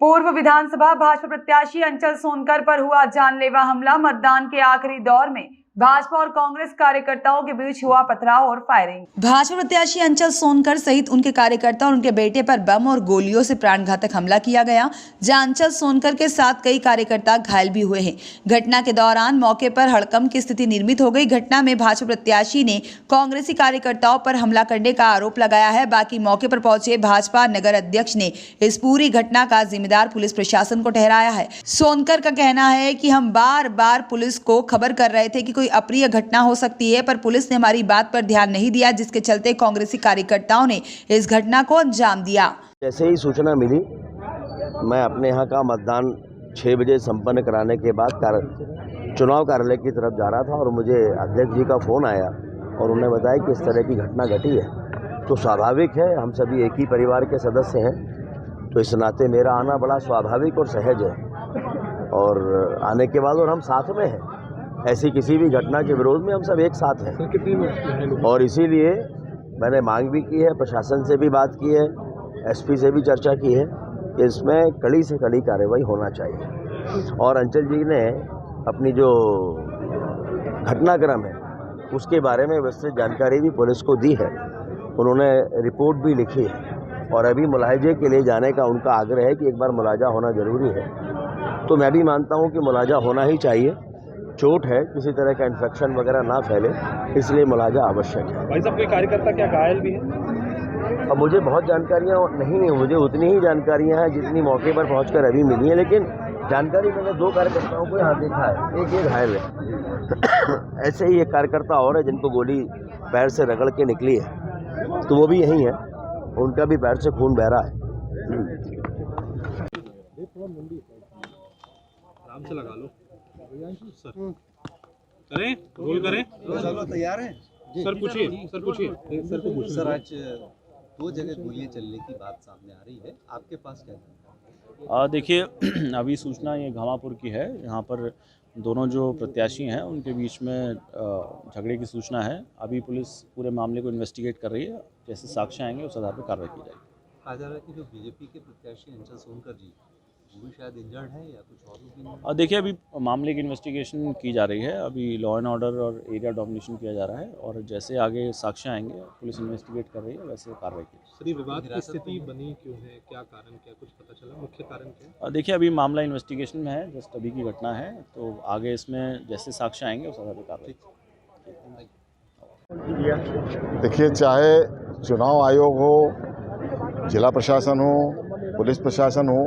पूर्व विधानसभा भाजपा प्रत्याशी अंचल सोनकर पर हुआ जानलेवा हमला। मतदान के आखिरी दौर में भाजपा और कांग्रेस कार्यकर्ताओं के बीच हुआ पथराव और फायरिंग। भाजपा प्रत्याशी अंचल सोनकर सहित उनके कार्यकर्ता और उनके बेटे पर बम और गोलियों से प्राणघातक हमला किया गया, जहां अंचल सोनकर के साथ कई कार्यकर्ता घायल भी हुए हैं। घटना के दौरान मौके पर हड़कंप की स्थिति निर्मित हो गई। घटना में भाजपा प्रत्याशी ने कांग्रेसी कार्यकर्ताओं पर हमला करने का आरोप लगाया है। बाकी मौके पर पहुंचे भाजपा नगर अध्यक्ष ने इस पूरी घटना का जिम्मेदार पुलिस प्रशासन को ठहराया है। सोनकर का कहना है कि हम बार बार पुलिस को खबर कर रहे थे कि कोई अप्रिय घटना हो सकती है, पर पुलिस ने हमारी बात पर ध्यान नहीं दिया, जिसके चलते कांग्रेसी कार्यकर्ताओं ने इस घटना को अंजाम दिया। जैसे ही सूचना मिली, मैं अपने यहाँ का मतदान 6 बजे संपन्न कराने के बाद चुनाव कार्यालय की तरफ जा रहा था और मुझे अध्यक्ष जी का फ़ोन आया और उन्होंने बताया कि इस तरह की घटना घटी है। तो स्वाभाविक है, हम सभी एक ही परिवार के सदस्य हैं, तो इस नाते मेरा आना बड़ा स्वाभाविक और सहज है। और आने के बाद और हम साथ में हैं, ऐसी किसी भी घटना के विरोध में हम सब एक साथ हैं। और इसीलिए मैंने मांग भी की है, प्रशासन से भी बात की है, एसपी से भी चर्चा की है कि इसमें कड़ी से कड़ी कार्रवाई होना चाहिए। और अंचल जी ने अपनी जो घटनाक्रम है उसके बारे में विस्तृत जानकारी भी पुलिस को दी है। उन्होंने रिपोर्ट भी लिखी है और अभी मुलाहजे के लिए जाने का उनका आग्रह है कि एक बार मुलाहजा होना ज़रूरी है। तो मैं भी मानता हूं कि मुलाहजा होना ही चाहिए। चोट है, किसी तरह का इन्फेक्शन वगैरह ना फैले, इसलिए मुलाहजा आवश्यक है। भाई साहब, कोई कार्यकर्ता क्या घायल भी है? अब मुझे बहुत जानकारियाँ नहीं है, मुझे उतनी ही जानकारियाँ हैं जितनी मौके पर पहुंचकर अभी मिली हैं, लेकिन जानकारी मैंने 2 कार्यकर्ताओं को यहाँ देखा है, एक ये घायल है। ऐसे ही एक कार्यकर्ता और है जिनको गोली पैर से रगड़ के निकली है, तो वो भी यहीं है, उनका भी पैर से खून बह रहा है। आराम से लगा लो सर, करें रोल करें। तैयार है सर पूछिए, सर पूछिए, सर को पूछिए। सर, आज 2 जगह गोलियां चलने की बात सामने आ रही है, आपके पास क्या है? देखिए, अभी सूचना ये घामापुर की है। यहाँ पर दोनों जो प्रत्याशी हैं उनके बीच में झगड़े की सूचना है। अभी पुलिस पूरे मामले को इन्वेस्टिगेट कर रही है। जैसे साक्ष्य आएंगे उस आधार पर कार्रवाई की जाएगी। कहा जा रहा है कि जो बीजेपी के प्रत्याशी अंचल सोनकर जी, वो भी शायद इंजर्ड है या कुछ और लोग भी। देखिए, अभी मामले की इन्वेस्टिगेशन की जा रही है। अभी लॉ एंड ऑर्डर और एरिया डोमिनेशन किया जा रहा है और जैसे आगे साक्ष्य आएंगे पुलिस इन्वेस्टिगेट कर रही है, वैसे कार्रवाई की। सर, ये विवाद की स्थिति बनी क्यों है, क्या कारण, क्या कुछ पता चला, मुख्य कारण क्या? देखिए, अभी मामला इन्वेस्टिगेशन में है, जस्ट अभी की घटना है, तो आगे इसमें जैसे साक्ष्य आएंगे उस आधार पर कार्रवाई। देखिए, चाहे चुनाव आयोग हो, जिला प्रशासन हो, पुलिस प्रशासन हो,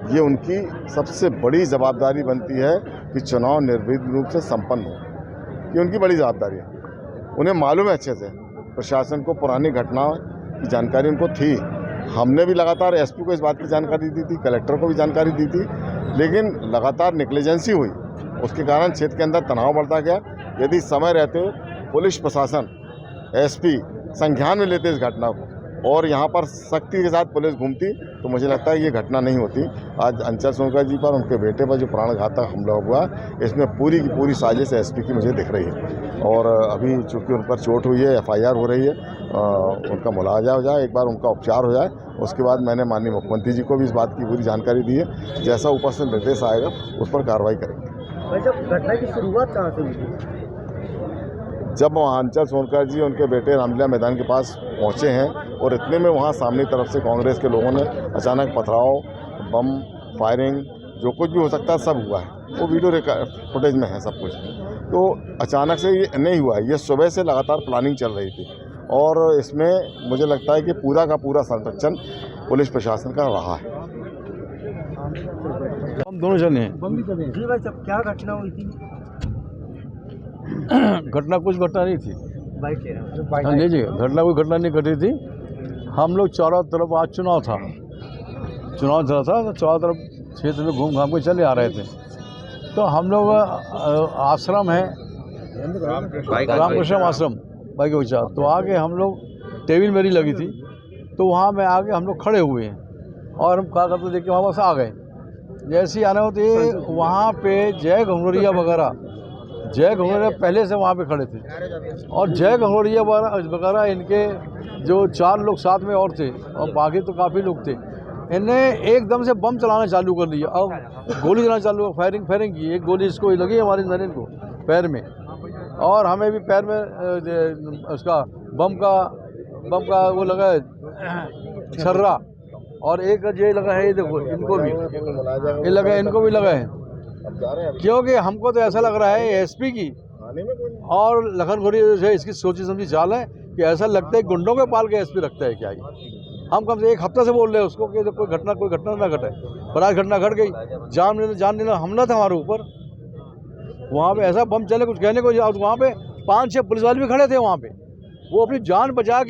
ये उनकी सबसे बड़ी जवाबदारी बनती है कि चुनाव निर्विघ्न रूप से संपन्न हो। ये उनकी बड़ी जवाबदारी है। उन्हें मालूम है अच्छे से, प्रशासन को पुरानी घटनाओं की जानकारी उनको थी। हमने भी लगातार एसपी को इस बात की जानकारी दी थी, कलेक्टर को भी जानकारी दी थी, लेकिन लगातार नेग्लिजेंसी हुई। उसके कारण क्षेत्र के अंदर तनाव बढ़ता गया। यदि समय रहते पुलिस प्रशासन, एसपी संज्ञान में लेते इस घटना को और यहाँ पर सख्ती के साथ पुलिस घूमती, तो मुझे लगता है ये घटना नहीं होती। आज अंचल सोनकर जी पर, उनके बेटे पर जो प्राणघातक हमला हुआ, इसमें पूरी की पूरी साजिश एसपी की मुझे दिख रही है। और अभी चूँकि उन पर चोट हुई है, FIR हो रही है, उनका मुलाजा हो जाए, एक बार उनका उपचार हो जाए, उसके बाद मैंने माननीय मुख्यमंत्री जी को भी इस बात की पूरी जानकारी दी है। जैसा ऊपर से निर्देश आएगा उस पर कार्रवाई करेंगे। घटना की शुरुआत कहाँ से हुई? जब वहाँ अंचल सोनकर जी उनके बेटे रामलीला मैदान के पास पहुँचे हैं और इतने में वहाँ सामने तरफ से कांग्रेस के लोगों ने अचानक पथराव, बम, फायरिंग, जो कुछ भी हो सकता है सब हुआ है। वो वीडियो फुटेज में है सब कुछ। तो अचानक से ये नहीं हुआ है, ये सुबह से लगातार प्लानिंग चल रही थी और इसमें मुझे लगता है कि पूरा का पूरा संरक्षण पुलिस प्रशासन का रहा है। हम दोनों जने हैं। जी भाई साहब, क्या घटना हुई थी? घटना कुछ घटना नहीं थी। बाइक नहीं जी, कोई घटना नहीं घटी थी। हम लोग चारों तरफ, आज चुनाव था तो चारों तरफ क्षेत्र में घूम घाम के चले आ रहे थे। तो हम लोग आश्रम है, रामकृष्ण आश्रम बाइक ऊँचा, तो आगे हम लोग टेबल मेरी लगी थी, तो वहाँ में आगे हम लोग खड़े हुए हैं और हम क्या करते देख के वहाँ बस आ गए। जैसे ही आने होते वहाँ पे जय घंगोरिया पहले से वहाँ पे खड़े थे और जय घंगोरिया वगैरह इनके जो 4 लोग साथ में और थे और बाकी तो काफ़ी लोग थे। इन्हें एकदम से बम चलाना चालू कर दिया। अब गोली चलाना चालू, फायरिंग की। एक गोली इसको लगी हमारे नरेंद्र को पैर में, और हमें भी पैर में उसका बम का वो लगा है छर्रा, और एक ये लगा है, ये देखो इनको भी ये लगा है, इनको भी लगा है। क्योंकि हमको तो ऐसा लग रहा है एसपी की और लखनखोरी से इसकी सोची समझी चाल है कि ऐसा लगता है गुंडों के पाल के एसपी रखता है क्या ये। हम कम से एक हफ्ते से बोल रहे हैं उसको कि कोई घटना ना घटे, पर आज घटना घट गई। जान लेना हमला था हमारे ऊपर। वहाँ पे ऐसा बम चले कुछ कहने को, वहाँ पे 5-6 पुलिस वाले भी खड़े थे वहाँ पे। वो अपनी जान बचा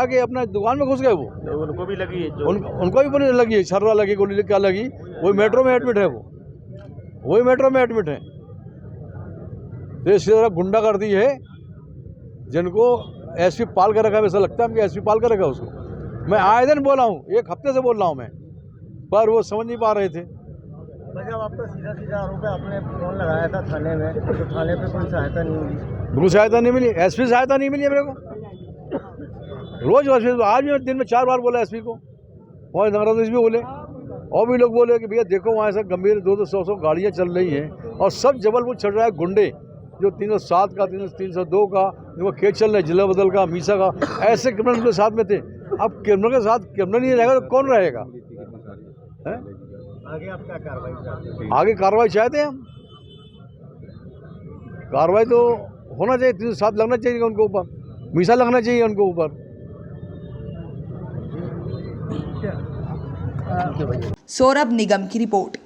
के अपना दुकान में घुस गए। वो उनको भी लगी है, उनको भी पुलिस लगी है, छर्रा लगी, गोली क्या लगी, वही मेट्रो में एडमिट है। वही मेट्रो में एडमिट है। तो इसी तरह गुंडागर्दी है जिनको एसपी पाल कर रखा है। ऐसा लगता है हमको एसपी पाल कर रखा है उसको। मैं आए दिन बोला हूँ, एक हफ्ते से बोल रहा हूँ मैं, पर वो समझ नहीं पा रहे थे। जब आपका सीधा आरोप है, आपने फोन लगाया था थाने में, तो थाने पे कोई सहायता नहीं मिली? बिल्कुल सहायता नहीं मिली, एसपी सहायता नहीं मिली मेरे को। रोज एसपी, आज भी दिन में 4 बार बोला एसपी को, और नगराधीश भी बोले, और भी लोग बोले कि भैया देखो वहाँ ऐसा गंभीर 200-200 गाड़ियाँ चल रही हैं, और सब जबलपुर चढ़ रहा है गुंडे, जो 307 का 302 का जो खेत चल रहे, जिला बदल का, मीसा का, ऐसे क्रिमिनल के साथ में थे। अब क्रिमिनल के साथ क्रिमिनल नहीं रहेगा तो कौन रहेगा? आगे आप क्या कार्रवाई चाहते हैं? आगे कार्रवाई चाहते हैं हम। कार्रवाई तो होना चाहिए, 307 लगना चाहिए उनको ऊपर, मीसा लगना चाहिए उनको ऊपर। सौरभ निगम की रिपोर्ट।